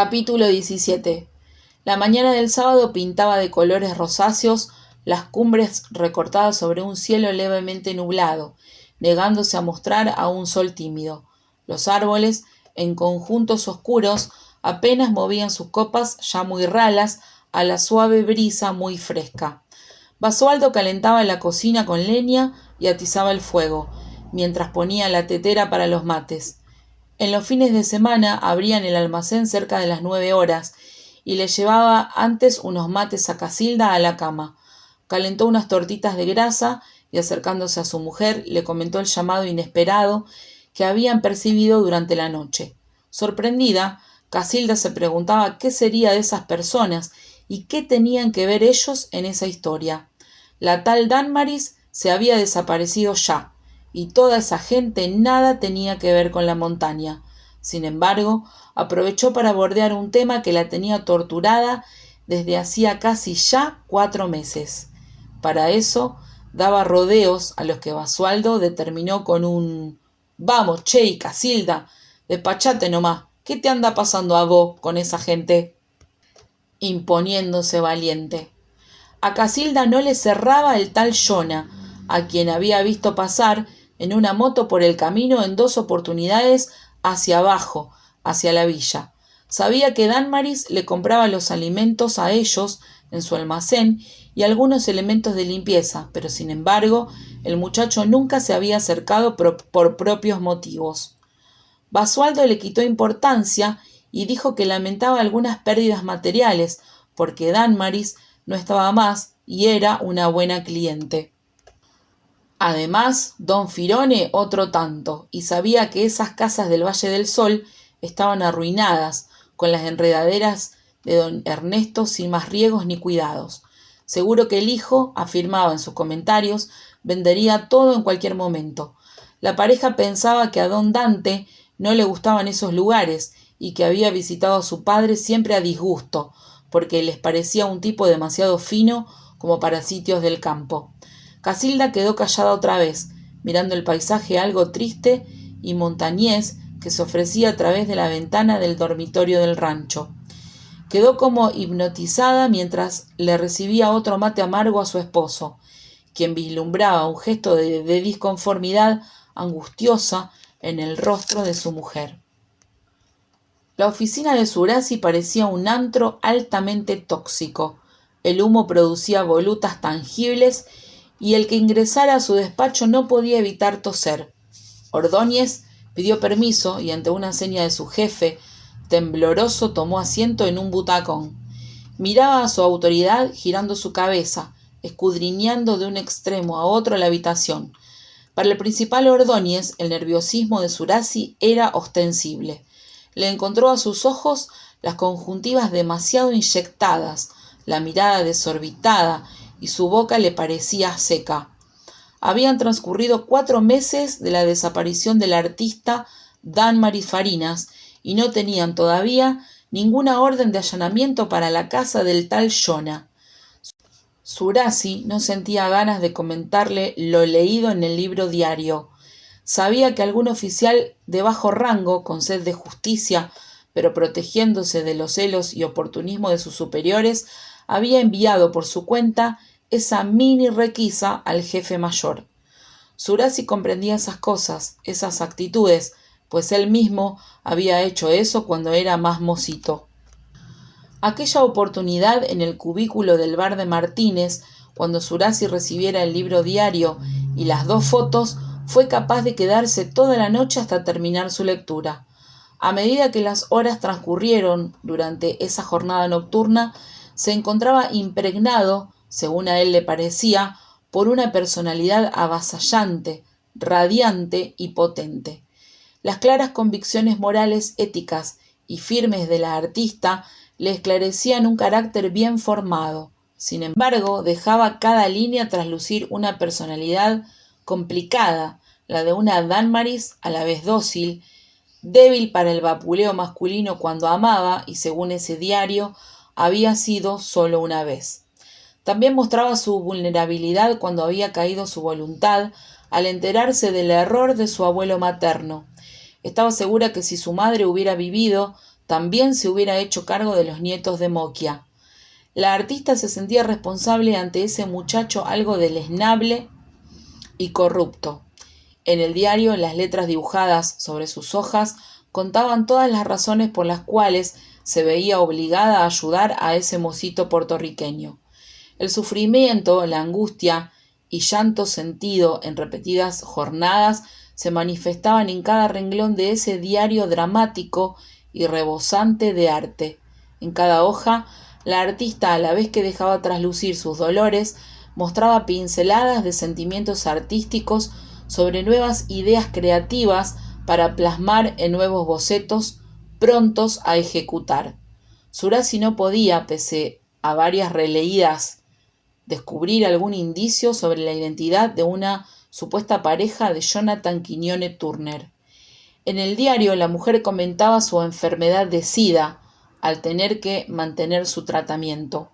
Capítulo 17. La mañana del sábado pintaba de colores rosáceos las cumbres recortadas sobre un cielo levemente nublado, negándose a mostrar a un sol tímido. Los árboles, en conjuntos oscuros, apenas movían sus copas ya muy ralas a la suave brisa muy fresca. Basualdo calentaba la cocina con leña y atizaba el fuego, mientras ponía la tetera para los mates. En los fines de semana abrían el almacén cerca de las 9 horas y le llevaba antes unos mates a Casilda a la cama. Calentó unas tortitas de grasa y acercándose a su mujer le comentó el llamado inesperado que habían percibido durante la noche. Sorprendida, Casilda se preguntaba qué sería de esas personas y qué tenían que ver ellos en esa historia. La tal Danmaris se había desaparecido ya, y toda esa gente nada tenía que ver con la montaña. Sin embargo, aprovechó para bordear un tema que la tenía torturada desde hacía casi ya 4 meses. Para eso, daba rodeos a los que Basualdo determinó con un «Vamos, che, Casilda, despachate nomás, ¿qué te anda pasando a vos con esa gente?» imponiéndose valiente. A Casilda no le cerraba el tal Jona, a quien había visto pasar en una moto por el camino en 2 oportunidades hacia abajo, hacia la villa. Sabía que Danmaris le compraba los alimentos a ellos en su almacén y algunos elementos de limpieza, pero sin embargo el muchacho nunca se había acercado por propios motivos. Basualdo le quitó importancia y dijo que lamentaba algunas pérdidas materiales, porque Danmaris no estaba más y era una buena cliente. Además, don Firone otro tanto, y sabía que esas casas del Valle del Sol estaban arruinadas, con las enredaderas de don Ernesto sin más riegos ni cuidados. Seguro que el hijo, afirmaba en sus comentarios, vendería todo en cualquier momento. La pareja pensaba que a don Dante no le gustaban esos lugares y que había visitado a su padre siempre a disgusto, porque les parecía un tipo demasiado fino como para sitios del campo. Casilda quedó callada otra vez, mirando el paisaje algo triste y montañés que se ofrecía a través de la ventana del dormitorio del rancho. Quedó como hipnotizada mientras le recibía otro mate amargo a su esposo, quien vislumbraba un gesto de disconformidad angustiosa en el rostro de su mujer. La oficina de Surasi parecía un antro altamente tóxico. El humo producía volutas tangibles y el que ingresara a su despacho no podía evitar toser. Ordóñez pidió permiso y ante una seña de su jefe, tembloroso tomó asiento en un butacón. Miraba a su autoridad girando su cabeza, escudriñando de un extremo a otro la habitación. Para el principal Ordóñez, el nerviosismo de Surasi era ostensible. Le encontró a sus ojos las conjuntivas demasiado inyectadas, la mirada desorbitada y su boca le parecía seca. Habían transcurrido 4 meses de la desaparición del artista Danmaris Farinas y no tenían todavía ninguna orden de allanamiento para la casa del tal Jona. Surasi no sentía ganas de comentarle lo leído en el libro diario. Sabía que algún oficial de bajo rango, con sed de justicia, pero protegiéndose de los celos y oportunismo de sus superiores, había enviado por su cuenta esa mini requisa al jefe mayor. Surasi comprendía esas cosas, esas actitudes, pues él mismo había hecho eso cuando era más mocito. Aquella oportunidad en el cubículo del bar de Martínez, cuando Surasi recibiera el libro diario y las 2 fotos, fue capaz de quedarse toda la noche hasta terminar su lectura. A medida que las horas transcurrieron durante esa jornada nocturna, se encontraba impregnado, según a él le parecía, por una personalidad avasallante, radiante y potente. Las claras convicciones morales, éticas y firmes de la artista le esclarecían un carácter bien formado. Sin embargo, dejaba cada línea traslucir una personalidad complicada, la de una Danmaris a la vez dócil, débil para el vapuleo masculino cuando amaba y, según ese diario, había sido solo una vez. También mostraba su vulnerabilidad cuando había caído su voluntad al enterarse del error de su abuelo materno. Estaba segura que si su madre hubiera vivido, también se hubiera hecho cargo de los nietos de Mokia. La artista se sentía responsable ante ese muchacho algo deleznable y corrupto. En el diario, las letras dibujadas sobre sus hojas contaban todas las razones por las cuales se veía obligada a ayudar a ese mocito puertorriqueño. El sufrimiento, la angustia y llanto sentido en repetidas jornadas se manifestaban en cada renglón de ese diario dramático y rebosante de arte. En cada hoja, la artista, a la vez que dejaba traslucir sus dolores, mostraba pinceladas de sentimientos artísticos sobre nuevas ideas creativas para plasmar en nuevos bocetos prontos a ejecutar. Tsurasi no podía, pese a varias releídas, descubrir algún indicio sobre la identidad de una supuesta pareja de Jonathan Quiñone Turner. En el diario, la mujer comentaba su enfermedad de SIDA al tener que mantener su tratamiento,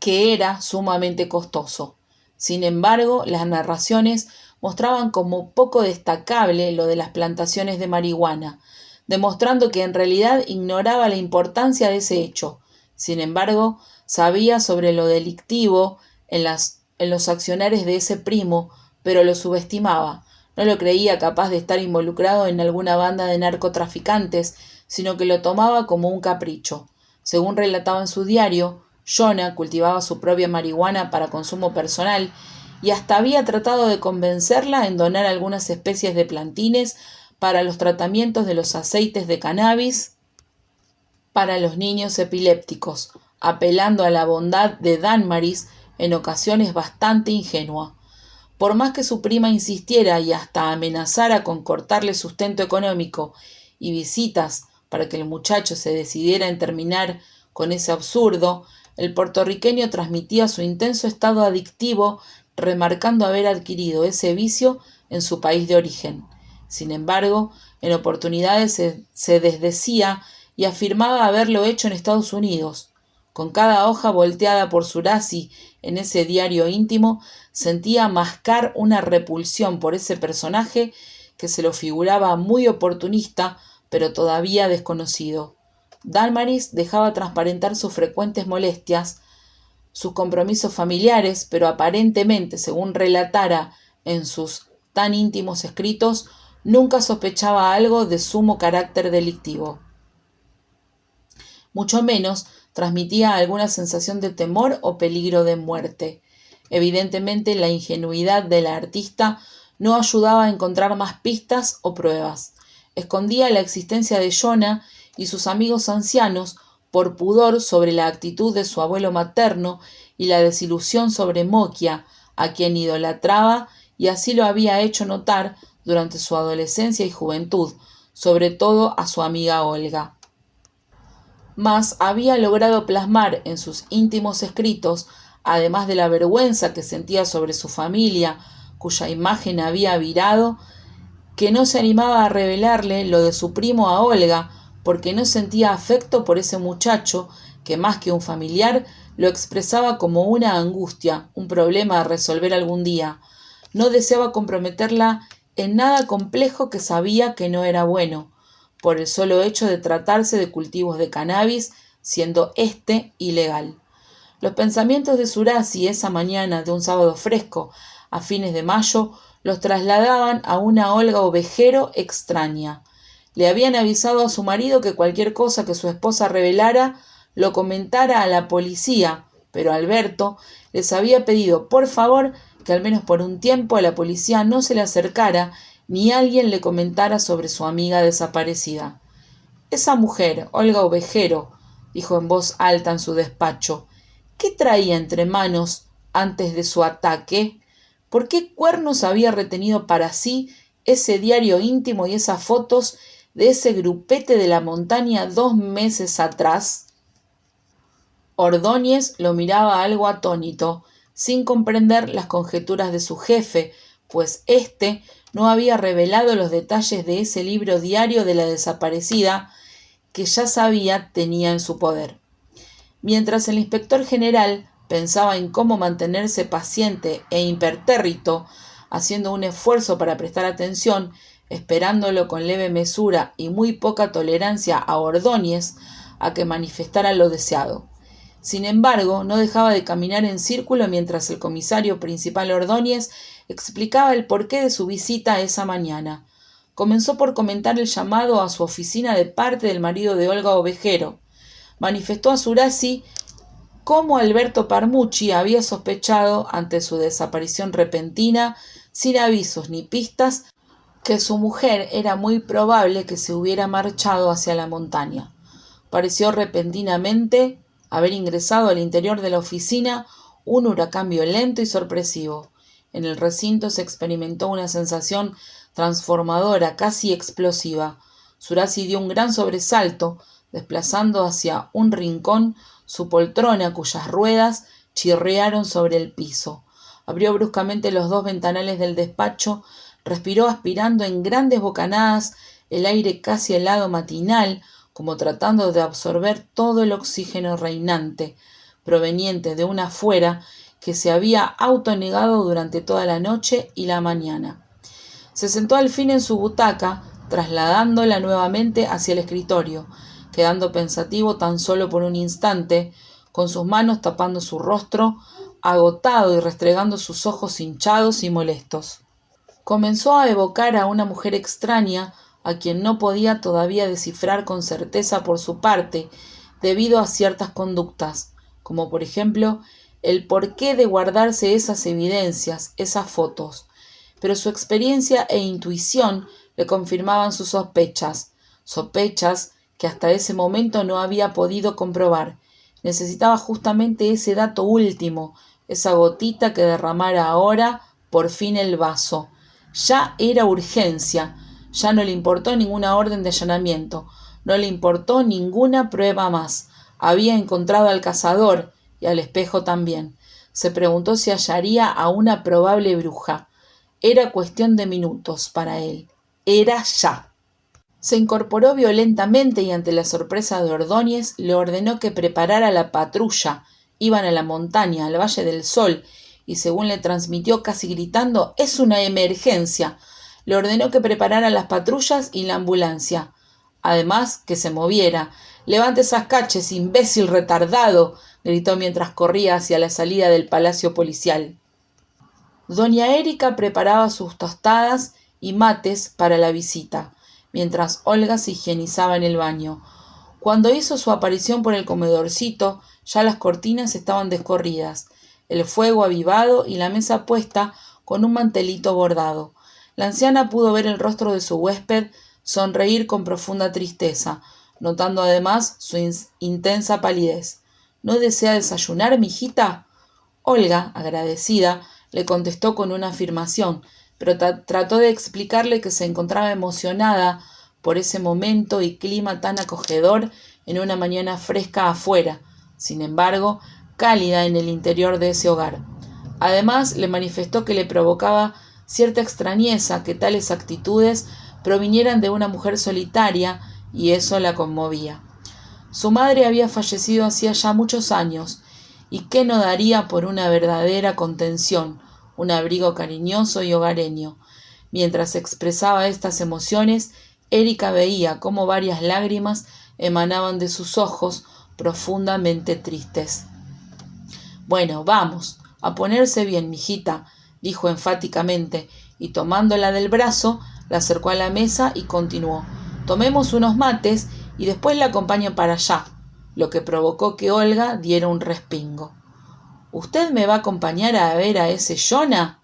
que era sumamente costoso. Sin embargo, las narraciones mostraban como poco destacable lo de las plantaciones de marihuana, demostrando que en realidad ignoraba la importancia de ese hecho. Sin embargo, sabía sobre lo delictivo en los accionares de ese primo, pero lo subestimaba. No lo creía capaz de estar involucrado en alguna banda de narcotraficantes, sino que lo tomaba como un capricho. Según relataba en su diario, Jonah cultivaba su propia marihuana para consumo personal y hasta había tratado de convencerla en donar algunas especies de plantines para los tratamientos de los aceites de cannabis para los niños epilépticos, apelando a la bondad de Damaris en ocasiones bastante ingenua. Por más que su prima insistiera y hasta amenazara con cortarle sustento económico y visitas para que el muchacho se decidiera en terminar con ese absurdo, el puertorriqueño transmitía su intenso estado adictivo, remarcando haber adquirido ese vicio en su país de origen. Sin embargo, en oportunidades se desdecía y afirmaba haberlo hecho en Estados Unidos. Con cada hoja volteada por Tsurasi en ese diario íntimo, sentía mascar una repulsión por ese personaje que se lo figuraba muy oportunista, pero todavía desconocido. Damaris dejaba transparentar sus frecuentes molestias, sus compromisos familiares, pero aparentemente, según relatara en sus tan íntimos escritos, nunca sospechaba algo de sumo carácter delictivo. Mucho menos transmitía alguna sensación de temor o peligro de muerte. Evidentemente, la ingenuidad de la artista no ayudaba a encontrar más pistas o pruebas. Escondía la existencia de Jonah y sus amigos ancianos por pudor sobre la actitud de su abuelo materno y la desilusión sobre Mokia, a quien idolatraba y así lo había hecho notar durante su adolescencia y juventud, sobre todo a su amiga Olga. Mas había logrado plasmar en sus íntimos escritos, además de la vergüenza que sentía sobre su familia, cuya imagen había virado, que no se animaba a revelarle lo de su primo a Olga, porque no sentía afecto por ese muchacho que más que un familiar lo expresaba como una angustia, un problema a resolver algún día. No deseaba comprometerla en nada complejo que sabía que no era bueno, por el solo hecho de tratarse de cultivos de cannabis, siendo ilegal. Los pensamientos de Tsurasi esa mañana de un sábado fresco, a fines de mayo, los trasladaban a una Olga Ovejero extraña. Le habían avisado a su marido que cualquier cosa que su esposa revelara lo comentara a la policía, pero Alberto les había pedido por favor que al menos por un tiempo a la policía no se le acercara ni alguien le comentara sobre su amiga desaparecida. Esa mujer, Olga Ovejero, dijo en voz alta en su despacho, ¿qué traía entre manos antes de su ataque? ¿Por qué cuernos había retenido para sí ese diario íntimo y esas fotos de ese grupete de la montaña 2 meses atrás? Ordóñez lo miraba algo atónito, sin comprender las conjeturas de su jefe, pues éste no había revelado los detalles de ese libro diario de la desaparecida que ya sabía tenía en su poder. Mientras el inspector general pensaba en cómo mantenerse paciente e impertérrito, haciendo un esfuerzo para prestar atención, esperándolo con leve mesura y muy poca tolerancia a Ordóñez a que manifestara lo deseado. Sin embargo, no dejaba de caminar en círculo mientras el comisario principal Ordóñez explicaba el porqué de su visita esa mañana. Comenzó por comentar el llamado a su oficina de parte del marido de Olga Ovejero. Manifestó a Zurasi cómo Alberto Parmucci había sospechado, ante su desaparición repentina, sin avisos ni pistas, que su mujer era muy probable que se hubiera marchado hacia la montaña. Pareció repentinamente haber ingresado al interior de la oficina un huracán violento y sorpresivo. En el recinto se experimentó una sensación transformadora, casi explosiva. Zurasi dio un gran sobresalto, desplazando hacia un rincón su poltrona cuyas ruedas chirriaron sobre el piso. Abrió bruscamente los dos ventanales del despacho, respiró aspirando en grandes bocanadas el aire casi helado matinal, como tratando de absorber todo el oxígeno reinante, proveniente de una afuera que se había autonegado durante toda la noche y la mañana. Se sentó al fin en su butaca, trasladándola nuevamente hacia el escritorio, quedando pensativo tan solo por un instante, con sus manos tapando su rostro, agotado y restregando sus ojos hinchados y molestos. Comenzó a evocar a una mujer extraña, a quien no podía todavía descifrar con certeza por su parte, debido a ciertas conductas, como por ejemplo el porqué de guardarse esas evidencias, esas fotos. Pero su experiencia e intuición le confirmaban sus sospechas que hasta ese momento no había podido comprobar. Necesitaba justamente ese dato último, esa gotita que derramara ahora por fin el vaso. Ya era urgencia, ya no le importó ninguna orden de allanamiento, no le importó ninguna prueba más. Había encontrado al cazador y al espejo también. Se preguntó si hallaría a una probable bruja. Era cuestión de minutos para él. Era ya. Se incorporó violentamente y ante la sorpresa de Ordóñez le ordenó que preparara la patrulla. Iban a la montaña, al Valle del Sol, y según le transmitió casi gritando, «¡Es una emergencia!». Le ordenó que preparara las patrullas y la ambulancia. Además, que se moviera. «¡Levante esas caches, imbécil retardado!», gritó mientras corría hacia la salida del palacio policial. Doña Erika preparaba sus tostadas y mates para la visita, mientras Olga se higienizaba en el baño. Cuando hizo su aparición por el comedorcito, ya las cortinas estaban descorridas, el fuego avivado y la mesa puesta con un mantelito bordado. La anciana pudo ver el rostro de su huésped sonreír con profunda tristeza, notando además su intensa palidez. «¿No desea desayunar, mijita?». Olga, agradecida, le contestó con una afirmación, pero trató de explicarle que se encontraba emocionada por ese momento y clima tan acogedor en una mañana fresca afuera, sin embargo, cálida en el interior de ese hogar. Además, le manifestó que le provocaba cierta extrañeza que tales actitudes provinieran de una mujer solitaria y eso la conmovía. Su madre había fallecido hacía ya muchos años, y qué no daría por una verdadera contención, un abrigo cariñoso y hogareño. Mientras expresaba estas emociones, Erika veía cómo varias lágrimas emanaban de sus ojos profundamente tristes. «Bueno, vamos, a ponerse bien, mijita», dijo enfáticamente, y tomándola del brazo, la acercó a la mesa y continuó: «Tomemos unos mates y después la acompaño para allá», lo que provocó que Olga diera un respingo. «¿Usted me va a acompañar a ver a ese Yona?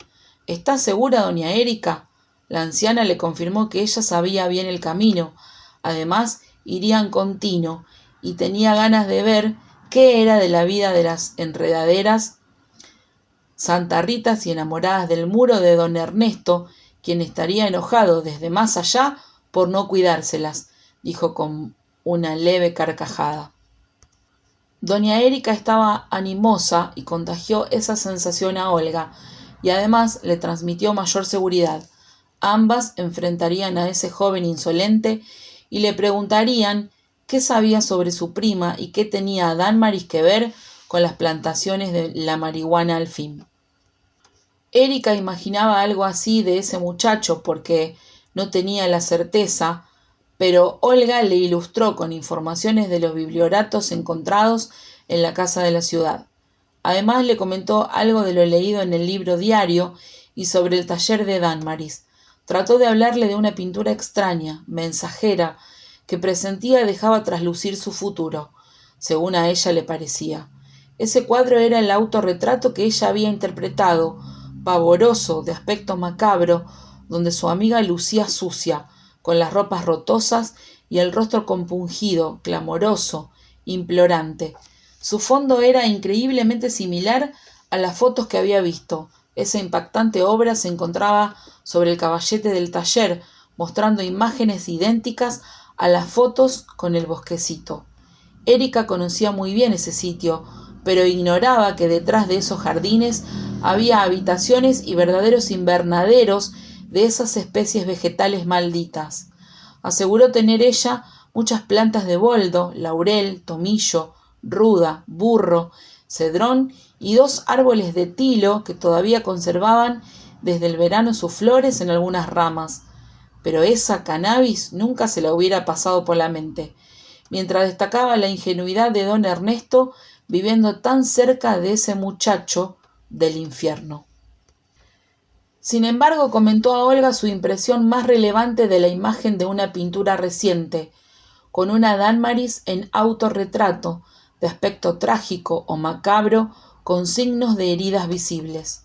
¿Está segura, doña Erika?». La anciana le confirmó que ella sabía bien el camino. Además, irían con Tino, y tenía ganas de ver qué era de la vida de las enredaderas santarritas y enamoradas del muro de don Ernesto, quien estaría enojado desde más allá por no cuidárselas, dijo con una leve carcajada. Doña Erika estaba animosa y contagió esa sensación a Olga, y además le transmitió mayor seguridad. Ambas enfrentarían a ese joven insolente y le preguntarían qué sabía sobre su prima y qué tenía Dánmaris que ver con las plantaciones de la marihuana al fin. Erika imaginaba algo así de ese muchacho porque no tenía la certeza, pero Olga le ilustró con informaciones de los biblioratos encontrados en la casa de la ciudad. Además le comentó algo de lo leído en el libro diario y sobre el taller de Danmaris. Trató de hablarle de una pintura extraña, mensajera, que presentía dejaba traslucir su futuro, según a ella le parecía. Ese cuadro era el autorretrato que ella había interpretado, pavoroso, de aspecto macabro, donde su amiga lucía sucia, con las ropas rotosas y el rostro compungido, clamoroso, implorante. Su fondo era increíblemente similar a las fotos que había visto. Esa impactante obra se encontraba sobre el caballete del taller, mostrando imágenes idénticas a las fotos con el bosquecito. Erika conocía muy bien ese sitio, pero ignoraba que detrás de esos jardines había habitaciones y verdaderos invernaderos de esas especies vegetales malditas. Aseguró tener ella muchas plantas de boldo, laurel, tomillo, ruda, burro, cedrón y 2 árboles de tilo que todavía conservaban desde el verano sus flores en algunas ramas. Pero esa cannabis nunca se la hubiera pasado por la mente, mientras destacaba la ingenuidad de don Ernesto viviendo tan cerca de ese muchacho del infierno. Sin embargo, comentó a Olga su impresión más relevante de la imagen de una pintura reciente, con una Danmaris en autorretrato, de aspecto trágico o macabro, con signos de heridas visibles.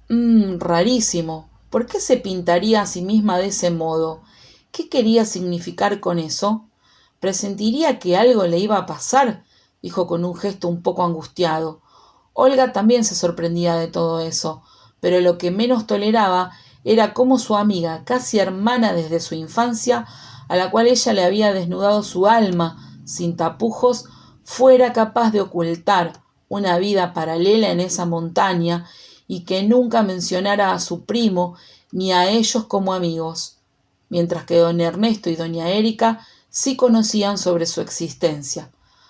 Rarísimo. ¿Por qué se pintaría a sí misma de ese modo? ¿Qué quería significar con eso? ¿Presentiría que algo le iba a pasar?, dijo con un gesto un poco angustiado. Olga también se sorprendía de todo eso, pero lo que menos toleraba era cómo su amiga, casi hermana desde su infancia, a la cual ella le había desnudado su alma sin tapujos, fuera capaz de ocultar una vida paralela en esa montaña y que nunca mencionara a su primo ni a ellos como amigos, mientras que don Ernesto y doña Erika sí conocían sobre su existencia.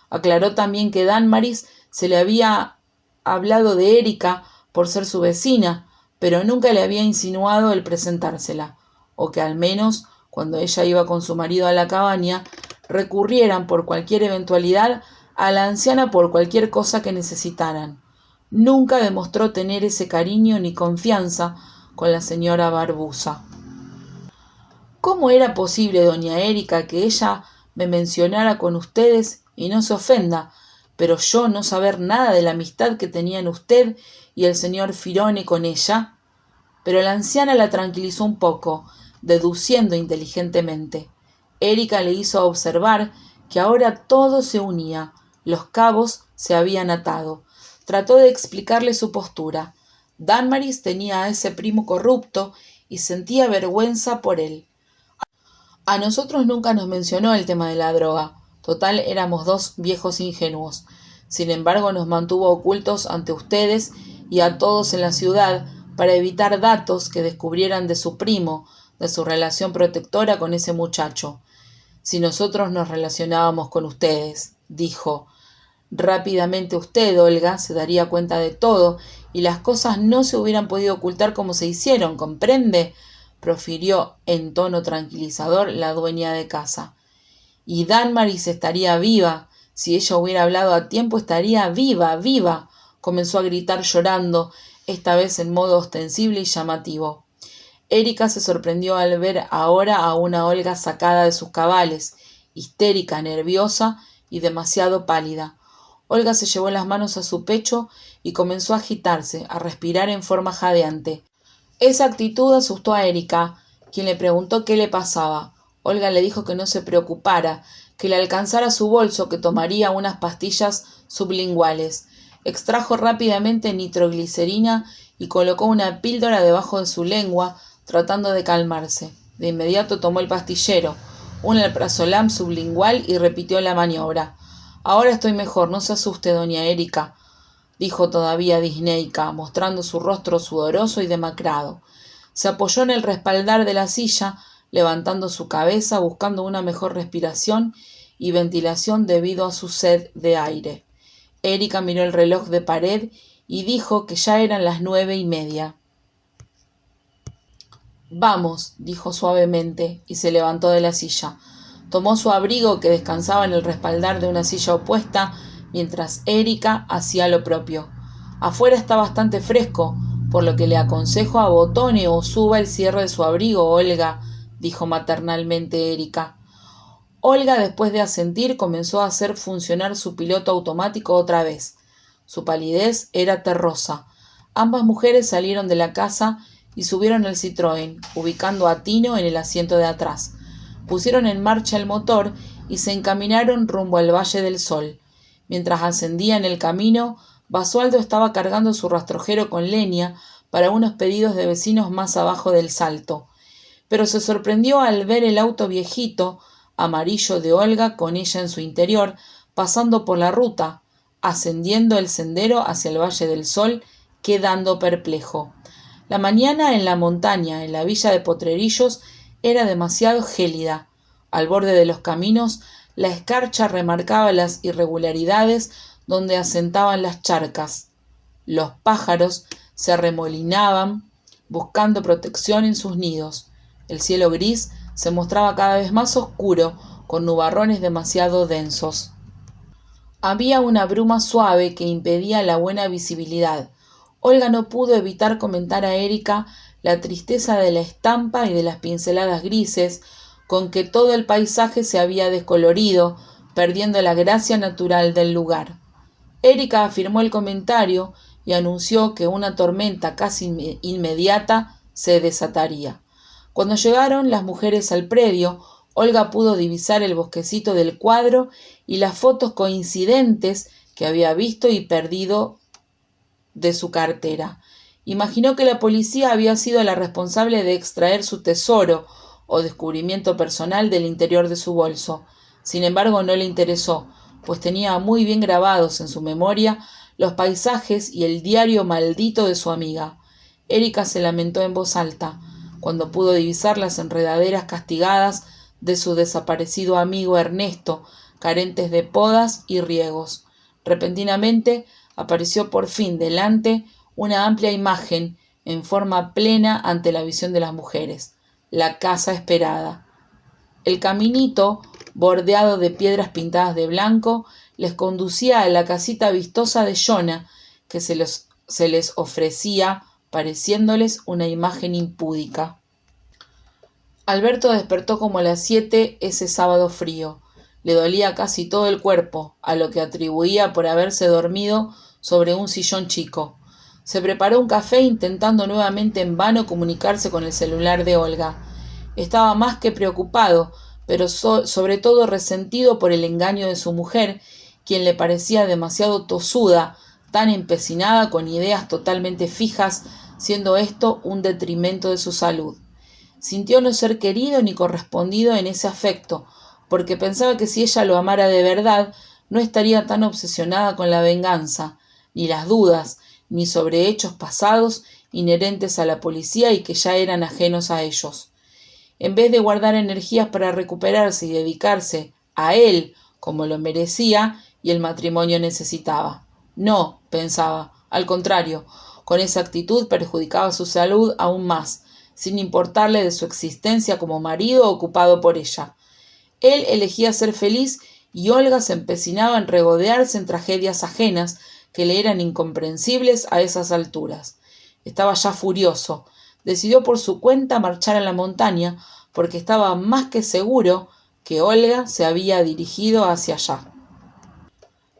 Aclaró también que Danmaris se le había hablado de Erika por ser su vecina, pero nunca le había insinuado el presentársela, o que al menos, cuando ella iba con su marido a la cabaña, recurrieran por cualquier eventualidad a la anciana por cualquier cosa que necesitaran. Nunca demostró tener ese cariño ni confianza con la señora Barbuza. ¿Cómo era posible, doña Erika, que ella me mencionara con ustedes y no se ofenda, pero yo no saber nada de la amistad que tenían usted y el señor Firone con ella? Pero la anciana la tranquilizó un poco, deduciendo inteligentemente. Erika le hizo observar que ahora todo se unía, los cabos se habían atado. Trató de explicarle su postura. Danmaris tenía a ese primo corrupto y sentía vergüenza por él. A nosotros nunca nos mencionó el tema de la droga. Total, éramos 2 viejos ingenuos. Sin embargo, nos mantuvo ocultos ante ustedes y a todos en la ciudad para evitar datos que descubrieran de su primo, de su relación protectora con ese muchacho. Si nosotros nos relacionábamos con ustedes, dijo. Rápidamente usted, Olga, se daría cuenta de todo y las cosas no se hubieran podido ocultar como se hicieron, ¿comprende?, profirió en tono tranquilizador la dueña de casa. Y Danmaris estaría viva. Si ella hubiera hablado a tiempo, estaría viva, viva, comenzó a gritar llorando, esta vez en modo ostensible y llamativo. Erika se sorprendió al ver ahora a una Olga sacada de sus cabales, histérica, nerviosa y demasiado pálida. Olga se llevó las manos a su pecho y comenzó a agitarse, a respirar en forma jadeante. Esa actitud asustó a Erika, quien le preguntó qué le pasaba. Olga le dijo que no se preocupara, que le alcanzara su bolso, que tomaría unas pastillas sublinguales. Extrajo rápidamente nitroglicerina y colocó una píldora debajo de su lengua, tratando de calmarse. De inmediato tomó el pastillero, un alprazolam sublingual y repitió la maniobra. Ahora estoy mejor, no se asuste, doña Erika, dijo todavía disneica, mostrando su rostro sudoroso y demacrado. Se apoyó en el respaldar de la silla, levantando su cabeza, buscando una mejor respiración y ventilación debido a su sed de aire. Erika miró el reloj de pared y dijo que ya eran las 9:30. Vamos, dijo suavemente, y se levantó de la silla. Tomó su abrigo, que descansaba en el respaldar de una silla opuesta, mientras Erika hacía lo propio. Afuera está bastante fresco, por lo que le aconsejo abotone o suba el cierre de su abrigo, Olga, dijo maternalmente Erika. Olga, después de asentir, comenzó a hacer funcionar su piloto automático otra vez. Su palidez era terrosa. Ambas mujeres salieron de la casa y subieron al Citroën, ubicando a Tino en el asiento de atrás. Pusieron en marcha el motor y se encaminaron rumbo al Valle del Sol. Mientras ascendían el camino, Basualdo estaba cargando su rastrojero con leña para unos pedidos de vecinos más abajo del Salto. Pero se sorprendió al ver el auto viejito, amarillo de Olga con ella en su interior, pasando por la ruta, ascendiendo el sendero hacia el Valle del Sol, quedando perplejo. La mañana en la montaña, en la villa de Potrerillos, era demasiado gélida. Al borde de los caminos, la escarcha remarcaba las irregularidades donde asentaban las charcas. Los pájaros se arremolinaban, buscando protección en sus nidos. El cielo gris se mostraba cada vez más oscuro, con nubarrones demasiado densos. Había una bruma suave que impedía la buena visibilidad. Olga no pudo evitar comentar a Erika la tristeza de la estampa y de las pinceladas grises con que todo el paisaje se había descolorido, perdiendo la gracia natural del lugar. Erika afirmó el comentario y anunció que una tormenta casi inmediata se desataría. Cuando llegaron las mujeres al predio, Olga pudo divisar el bosquecito del cuadro y las fotos coincidentes que había visto y perdido de su cartera. Imaginó que la policía había sido la responsable de extraer su tesoro o descubrimiento personal del interior de su bolso. Sin embargo, no le interesó, pues tenía muy bien grabados en su memoria los paisajes y el diario maldito de su amiga. Erika se lamentó en voz alta, cuando pudo divisar las enredaderas castigadas de su desaparecido amigo Ernesto, carentes de podas y riegos. Repentinamente apareció por fin delante una amplia imagen en forma plena ante la visión de las mujeres, la casa esperada. El caminito, bordeado de piedras pintadas de blanco, les conducía a la casita vistosa de Yona, que se les ofrecía, pareciéndoles una imagen impúdica. Alberto despertó como a las 7 ese sábado frío. Le dolía casi todo el cuerpo, a lo que atribuía por haberse dormido sobre un sillón chico. Se preparó un café intentando nuevamente en vano comunicarse con el celular de Olga. Estaba más que preocupado, pero sobre todo resentido por el engaño de su mujer, quien le parecía demasiado tosuda, tan empecinada con ideas totalmente fijas, siendo esto un detrimento de su salud. Sintió no ser querido ni correspondido en ese afecto, porque pensaba que si ella lo amara de verdad, no estaría tan obsesionada con la venganza, ni las dudas, ni sobre hechos pasados inherentes a la policía y que ya eran ajenos a ellos. En vez de guardar energías para recuperarse y dedicarse a él como lo merecía y el matrimonio necesitaba. No, pensaba, al contrario, con esa actitud perjudicaba su salud aún más, sin importarle de su existencia como marido ocupado por ella. Él elegía ser feliz y Olga se empecinaba en regodearse en tragedias ajenas que le eran incomprensibles a esas alturas. Estaba ya furioso. Decidió por su cuenta marchar a la montaña porque estaba más que seguro que Olga se había dirigido hacia allá.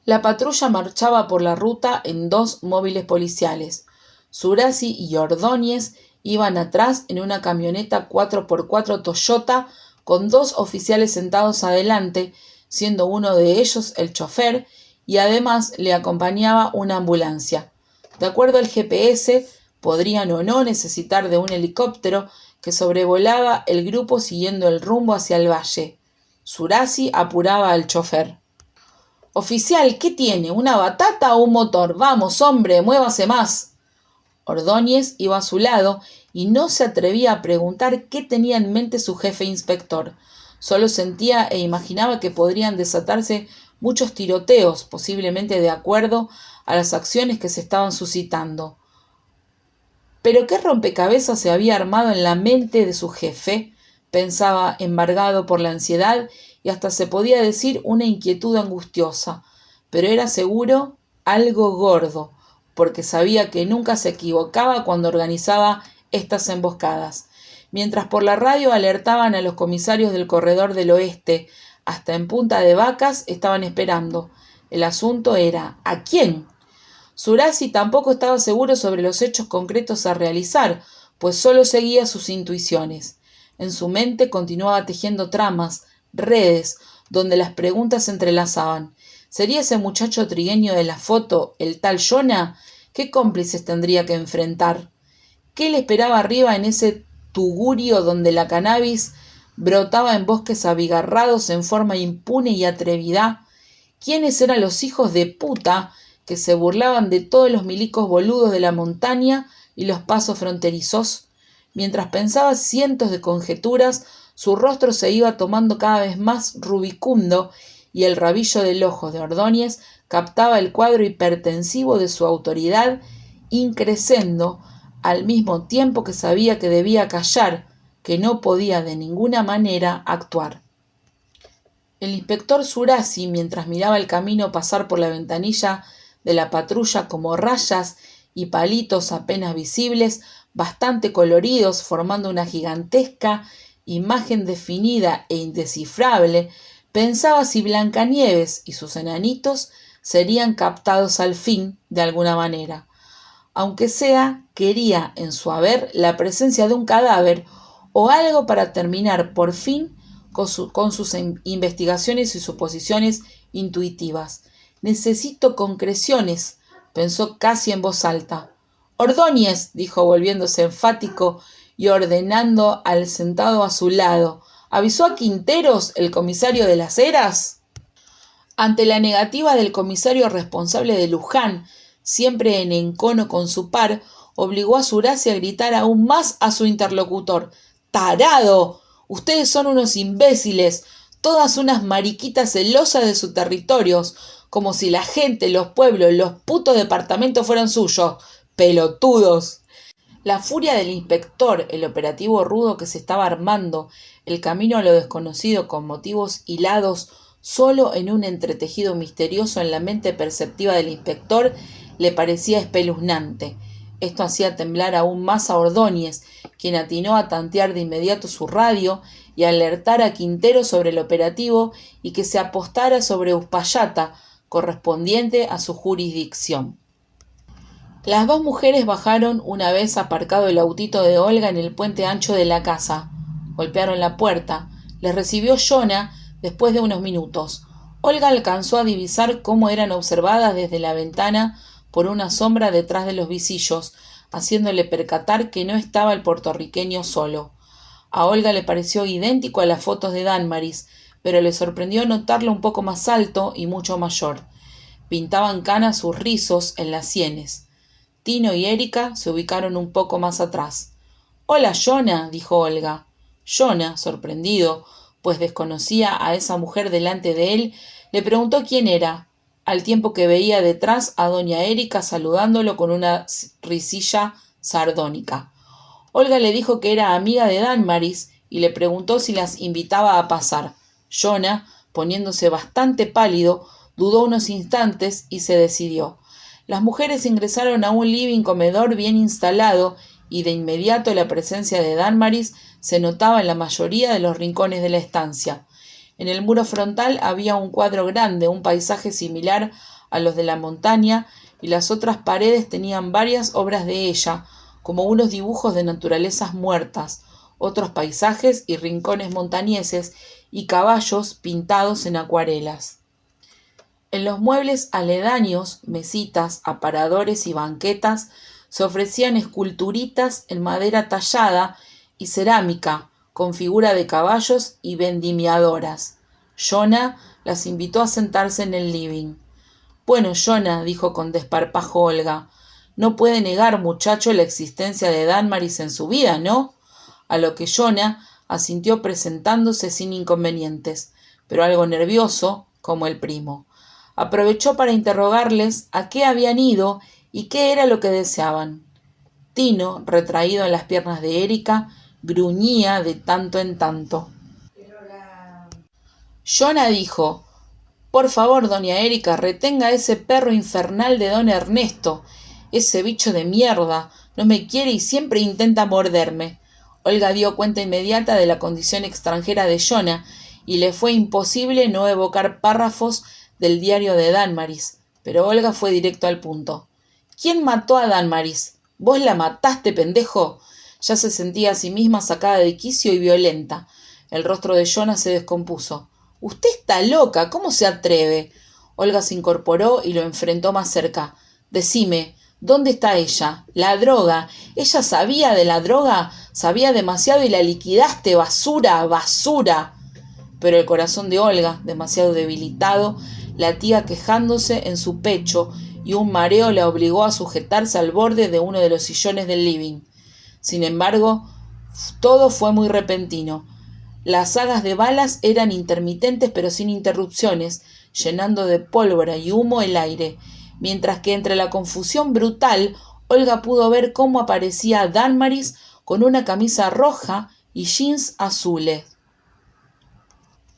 La patrulla marchaba por la ruta en 2 móviles policiales. Surasi y Ordóñez iban atrás en una camioneta 4x4 Toyota con 2 oficiales sentados adelante, siendo uno de ellos el chofer, y además le acompañaba una ambulancia. De acuerdo al GPS, podrían o no necesitar de un helicóptero que sobrevolaba el grupo siguiendo el rumbo hacia el valle. Surasi apuraba al chofer. «Oficial, ¿qué tiene? ¿Una batata o un motor? Vamos, hombre, muévase más». Ordóñez iba a su lado y no se atrevía a preguntar qué tenía en mente su jefe inspector. Solo sentía e imaginaba que podrían desatarse muchos tiroteos, posiblemente de acuerdo a las acciones que se estaban suscitando. Pero qué rompecabezas se había armado en la mente de su jefe, pensaba, embargado por la ansiedad y hasta se podía decir una inquietud angustiosa, pero era seguro algo gordo, porque sabía que nunca se equivocaba cuando organizaba estas emboscadas. Mientras por la radio alertaban a los comisarios del corredor del oeste, hasta en Punta de Vacas estaban esperando. El asunto era ¿a quién? Surasi tampoco estaba seguro sobre los hechos concretos a realizar, pues solo seguía sus intuiciones. En su mente continuaba tejiendo tramas, redes, donde las preguntas se entrelazaban. ¿Sería ese muchacho trigueño de la foto el tal Jonah? ¿Qué cómplices tendría que enfrentar? ¿Qué le esperaba arriba en ese tugurio donde la cannabis brotaba en bosques abigarrados en forma impune y atrevida? ¿Quiénes eran los hijos de puta que se burlaban de todos los milicos boludos de la montaña y los pasos fronterizos? Mientras pensaba cientos de conjeturas, su rostro se iba tomando cada vez más rubicundo y el rabillo del ojo de Ordóñez captaba el cuadro hipertensivo de su autoridad increscendo, al mismo tiempo que sabía que debía callar, que no podía de ninguna manera actuar. El inspector Surasi, mientras miraba el camino pasar por la ventanilla de la patrulla como rayas y palitos apenas visibles, bastante coloridos, formando una gigantesca imagen definida e indescifrable, pensaba si Blancanieves y sus enanitos serían captados al fin de alguna manera. Aunque sea, quería en su haber la presencia de un cadáver o algo para terminar por fin con sus investigaciones y suposiciones intuitivas. Necesito concreciones, pensó casi en voz alta. Ordóñez, dijo volviéndose enfático y ordenando al sentado a su lado. ¿Avisó a Quinteros, el comisario de las Heras? Ante la negativa del comisario responsable de Luján, siempre en encono con su par, obligó a Surasi a gritar aún más a su interlocutor. ¡Tarado! Ustedes son unos imbéciles, todas unas mariquitas celosas de sus territorios, como si la gente, los pueblos, los putos departamentos fueran suyos. ¡Pelotudos! La furia del inspector, el operativo rudo que se estaba armando, el camino a lo desconocido con motivos hilados solo en un entretejido misterioso en la mente perceptiva del inspector, le parecía espeluznante. Esto hacía temblar aún más a Ordóñez, quien atinó a tantear de inmediato su radio y a alertar a Quintero sobre el operativo y que se apostara sobre Uspallata, correspondiente a su jurisdicción. Las dos mujeres bajaron una vez aparcado el autito de Olga en el puente ancho de la casa. Golpearon la puerta. Les recibió Jonah después de unos minutos. Olga alcanzó a divisar cómo eran observadas desde la ventana por una sombra detrás de los visillos, haciéndole percatar que no estaba el puertorriqueño solo. A Olga le pareció idéntico a las fotos de Dánmaris, pero le sorprendió notarlo un poco más alto y mucho mayor. Pintaban canas sus rizos en las sienes. Tino y Erika se ubicaron un poco más atrás. «Hola, Jonah», dijo Olga. Jonah, sorprendido, pues desconocía a esa mujer delante de él, le preguntó quién era, al tiempo que veía detrás a doña Erika saludándolo con una risilla sardónica. Olga le dijo que era amiga de Dánmaris y le preguntó si las invitaba a pasar. Jonah, poniéndose bastante pálido, dudó unos instantes y se decidió. Las mujeres ingresaron a un living comedor bien instalado y de inmediato la presencia de Dánmaris se notaba en la mayoría de los rincones de la estancia. En el muro frontal había un cuadro grande, un paisaje similar a los de la montaña, y las otras paredes tenían varias obras de ella, como unos dibujos de naturalezas muertas, otros paisajes y rincones montañeses y caballos pintados en acuarelas. En los muebles aledaños, mesitas, aparadores y banquetas, se ofrecían esculturitas en madera tallada y cerámica, con figura de caballos y vendimiadoras. Jonah las invitó a sentarse en el living. «Bueno, Jonah», dijo con desparpajo Olga, «no puede negar, muchacho, la existencia de Dánmaris en su vida, ¿no?». A lo que Jonah asintió presentándose sin inconvenientes, pero algo nervioso, como el primo. Aprovechó para interrogarles a qué habían ido y qué era lo que deseaban. Tino, retraído en las piernas de Erika, gruñía de tanto en tanto. Jonah dijo: «Por favor, doña Erika, retenga a ese perro infernal de don Ernesto. Ese bicho de mierda no me quiere y siempre intenta morderme». Olga dio cuenta inmediata de la condición extranjera de Jonah y le fue imposible no evocar párrafos del diario de Dánmaris, pero Olga fue directo al punto. «¿Quién mató a Dánmaris? ¿Vos la mataste, pendejo?» Ya se sentía a sí misma sacada de quicio y violenta. El rostro de Jonah se descompuso. «Usted está loca, ¿cómo se atreve?» Olga se incorporó y lo enfrentó más cerca. «Decime, ¿dónde está ella? La droga. ¿Ella sabía de la droga? Sabía demasiado y la liquidaste, basura, basura». Pero el corazón de Olga, demasiado debilitado, latía quejándose en su pecho y un mareo la obligó a sujetarse al borde de uno de los sillones del living. Sin embargo, todo fue muy repentino. Las sagas de balas eran intermitentes pero sin interrupciones, llenando de pólvora y humo el aire, mientras que entre la confusión brutal Olga pudo ver cómo aparecía Dánmaris con una camisa roja y jeans azules.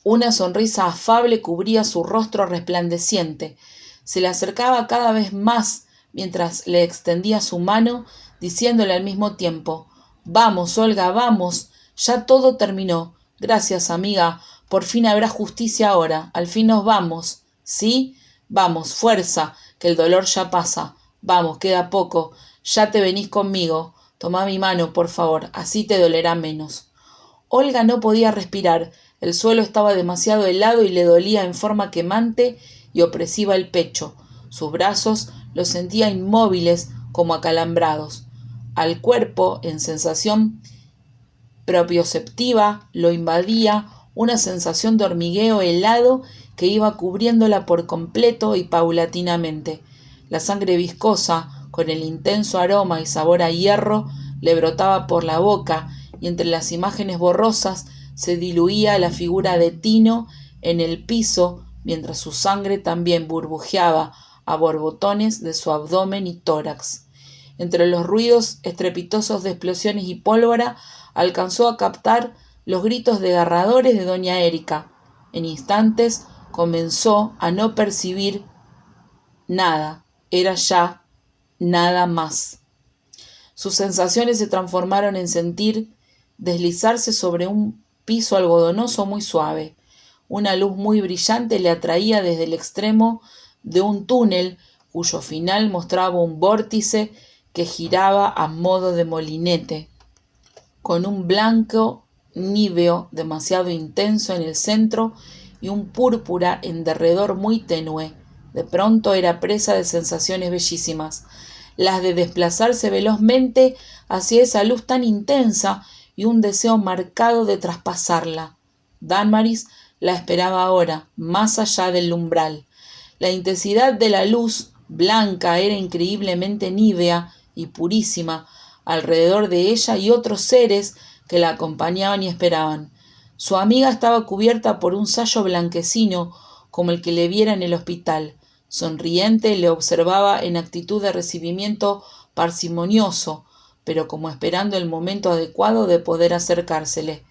Una sonrisa afable cubría su rostro resplandeciente. Se le acercaba cada vez más mientras le extendía su mano, diciéndole al mismo tiempo: «Vamos, Olga, vamos, ya todo terminó. Gracias, amiga, por fin habrá justicia ahora, al fin nos vamos. ¿Sí? Vamos, fuerza, que el dolor ya pasa. Vamos, queda poco, ya te venís conmigo. Tomá mi mano, por favor, así te dolerá menos». Olga no podía respirar, el suelo estaba demasiado helado y le dolía en forma quemante y opresiva el pecho. Sus brazos los sentía inmóviles como acalambrados. Al cuerpo, en sensación propioceptiva, lo invadía una sensación de hormigueo helado que iba cubriéndola por completo y paulatinamente. La sangre viscosa, con el intenso aroma y sabor a hierro, le brotaba por la boca y entre las imágenes borrosas se diluía la figura de Tino en el piso, mientras su sangre también burbujeaba a borbotones de su abdomen y tórax. Entre los ruidos estrepitosos de explosiones y pólvora, alcanzó a captar los gritos desgarradores de doña Erika. En instantes comenzó a no percibir nada. Era ya nada más. Sus sensaciones se transformaron en sentir deslizarse sobre un piso algodonoso muy suave. Una luz muy brillante le atraía desde el extremo de un túnel cuyo final mostraba un vórtice que giraba a modo de molinete, con un blanco níveo demasiado intenso en el centro y un púrpura en derredor muy tenue. De pronto era presa de sensaciones bellísimas, las de desplazarse velozmente hacia esa luz tan intensa y un deseo marcado de traspasarla. Dánmaris la esperaba ahora, más allá del umbral. La intensidad de la luz blanca era increíblemente nívea y purísima alrededor de ella y otros seres que la acompañaban y esperaban. Su amiga estaba cubierta por un sayo blanquecino como el que le viera en el hospital. Sonriente le observaba en actitud de recibimiento parsimonioso, pero como esperando el momento adecuado de poder acercársele.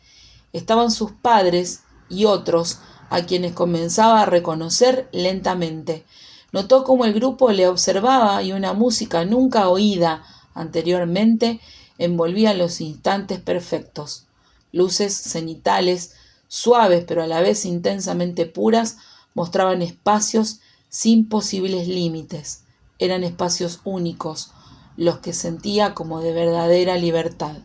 Estaban sus padres y otros, a quienes comenzaba a reconocer lentamente. Notó cómo el grupo le observaba y una música nunca oída anteriormente envolvía los instantes perfectos. Luces cenitales, suaves pero a la vez intensamente puras, mostraban espacios sin posibles límites. Eran espacios únicos, los que sentía como de verdadera libertad.